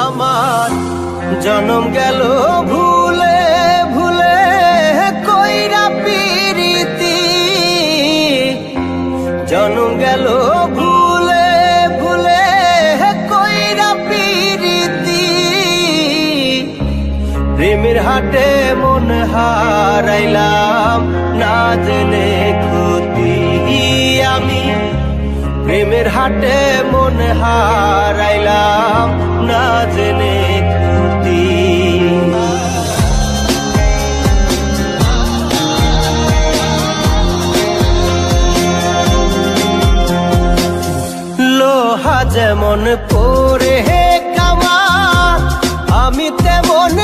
আমার জনম গেল ভুলে ভুলে কইরা পিরিতি, জনম গেল ভুলে ভুলে কইরা পিরিতি। প্রেমের হাটে মন হারাইলাম না জেনে ক্ষতি আমি, প্রেমের হাটে মন হারাইলাম না জেনে ক্ষতি। লোহা যেমন পরে কামান, আমি তেমন